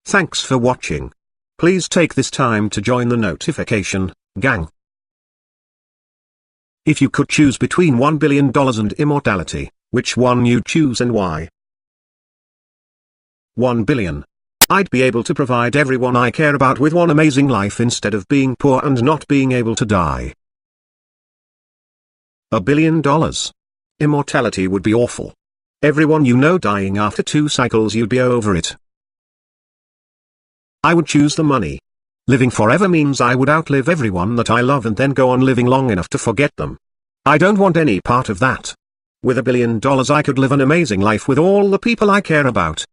Thanks for watching. Please take this time to join the notification gang. If you could choose between $1 billion and immortality, which one you'd choose and why? 1 billion. I'd be able to provide everyone I care about with one amazing life instead of being poor and not being able to die. $1 billion. Immortality would be awful. Everyone you know dying after 2 cycles, you'd be over it. I would choose the money. Living forever means I would outlive everyone that I love and then go on living long enough to forget them. I don't want any part of that. With $1 billion I could live an amazing life with all the people I care about.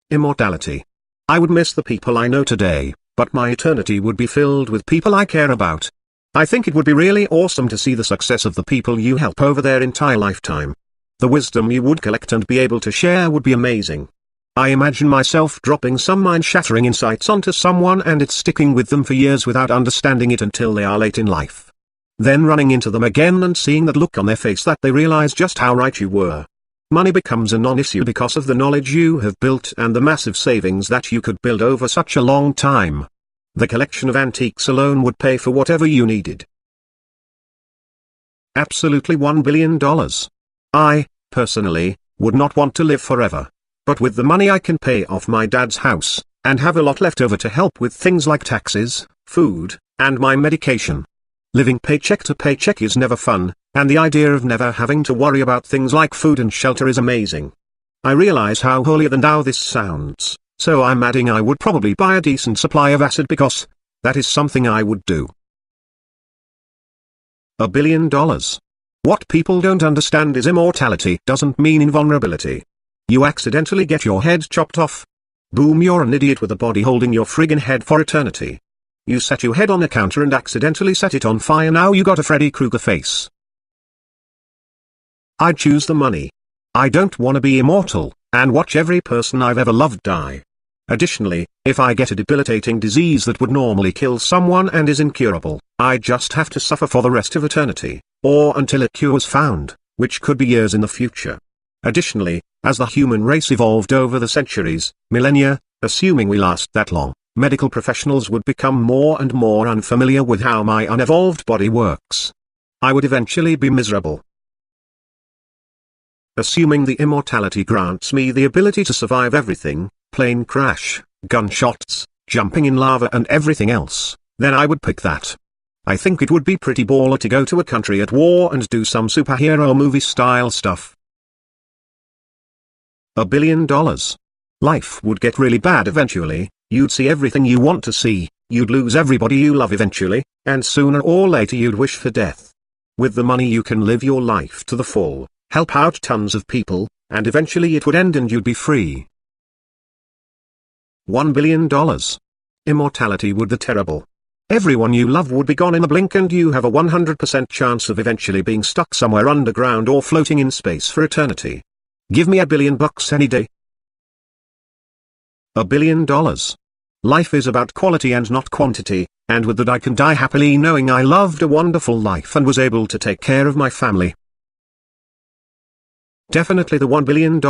Immortality. I would miss the people I know today, but my eternity would be filled with people I care about. I think it would be really awesome to see the success of the people you help over their entire lifetime. The wisdom you would collect and be able to share would be amazing. I imagine myself dropping some mind-shattering insights onto someone and it sticking with them for years without understanding it until they are late in life. Then running into them again and seeing that look on their face that they realize just how right you were. Money becomes a non-issue because of the knowledge you have built and the massive savings that you could build over such a long time. The collection of antiques alone would pay for whatever you needed. Absolutely $1 billion. I, personally, would not want to live forever. But with the money I can pay off my dad's house, and have a lot left over to help with things like taxes, food, and my medication. Living paycheck to paycheck is never fun, and the idea of never having to worry about things like food and shelter is amazing. I realize how holier than thou this sounds, so I'm adding I would probably buy a decent supply of acid because that is something I would do. $1 billion. What people don't understand is immortality doesn't mean invulnerability. You accidentally get your head chopped off. Boom, you're an idiot with a body holding your friggin' head for eternity. You set your head on a counter and accidentally set it on fire, now you got a Freddy Krueger face. I'd choose the money. I don't wanna be immortal, and watch every person I've ever loved die. Additionally, if I get a debilitating disease that would normally kill someone and is incurable, I'd just have to suffer for the rest of eternity, or until a cure was found, which could be years in the future. Additionally, as the human race evolved over the centuries, millennia, assuming we last that long, medical professionals would become more and more unfamiliar with how my unevolved body works. I would eventually be miserable. Assuming the immortality grants me the ability to survive everything, plane crash, gunshots, jumping in lava and everything else, then I would pick that. I think it would be pretty baller to go to a country at war and do some superhero movie style stuff. $1 billion. Life would get really bad eventually, you'd see everything you want to see, you'd lose everybody you love eventually, and sooner or later you'd wish for death. With the money you can live your life to the full, help out tons of people, and eventually it would end and you'd be free. $1 billion. Immortality would be terrible. Everyone you love would be gone in a blink and you have a 100% chance of eventually being stuck somewhere underground or floating in space for eternity. Give me $1 billion any day. $1 billion. Life is about quality and not quantity, and with that I can die happily knowing I loved a wonderful life and was able to take care of my family. Definitely the $1 billion.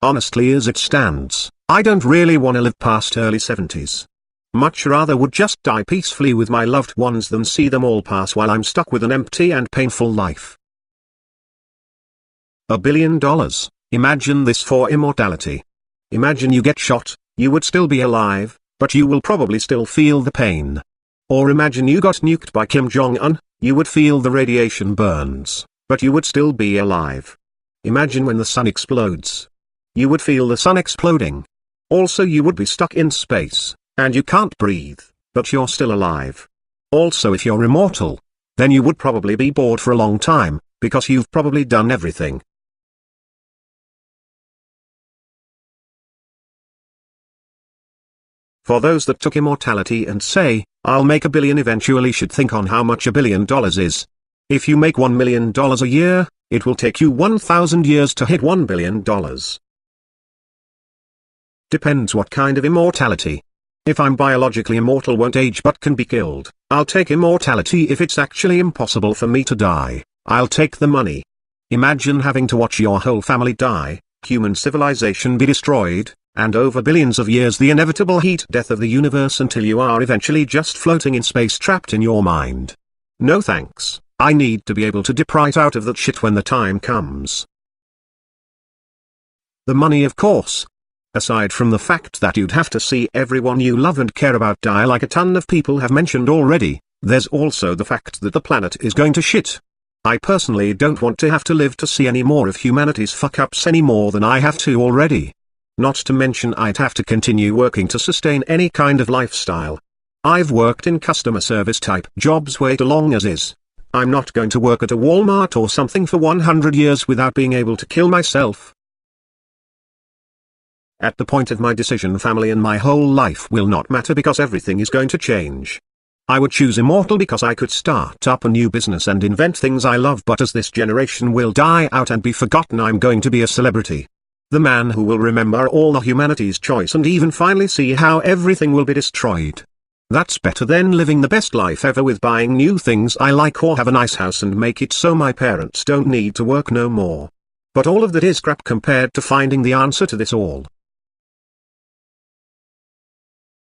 Honestly, as it stands, I don't really want to live past early 70s. Much rather would just die peacefully with my loved ones than see them all pass while I'm stuck with an empty and painful life. $1 billion. Imagine this for immortality. Imagine you get shot, you would still be alive, but you will probably still feel the pain. Or imagine you got nuked by Kim Jong-un, you would feel the radiation burns, but you would still be alive. Imagine when the sun explodes. You would feel the sun exploding. Also you would be stuck in space, and you can't breathe, but you're still alive. Also if you're immortal, then you would probably be bored for a long time, because you've probably done everything. For those that took immortality and say, I'll make $1 billion eventually, should think on how much $1 billion is. If you make $1 million a year, it will take you 1,000 years to hit $1 billion. Depends what kind of immortality. If I'm biologically immortal, won't age but can be killed, I'll take immortality. If it's actually impossible for me to die, I'll take the money. Imagine having to watch your whole family die, human civilization be destroyed, And over billions of years the inevitable heat death of the universe until you are eventually just floating in space trapped in your mind. No thanks, I need to be able to dip right out of that shit when the time comes. The money, of course. Aside from the fact that you'd have to see everyone you love and care about die like a ton of people have mentioned already, there's also the fact that the planet is going to shit. I personally don't want to have to live to see any more of humanity's fuck-ups any more than I have to already. Not to mention I'd have to continue working to sustain any kind of lifestyle. I've worked in customer service type jobs way too long as is. I'm not going to work at a Walmart or something for 100 years without being able to kill myself. At the point of my decision, family and my whole life will not matter because everything is going to change. I would choose immortal because I could start up a new business and invent things I love, but as this generation will die out and be forgotten, I'm going to be a celebrity. The man who will remember all of humanity's choice and even finally see how everything will be destroyed. That's better than living the best life ever with buying new things I like or have a nice house and make it so my parents don't need to work no more. But all of that is crap compared to finding the answer to this all.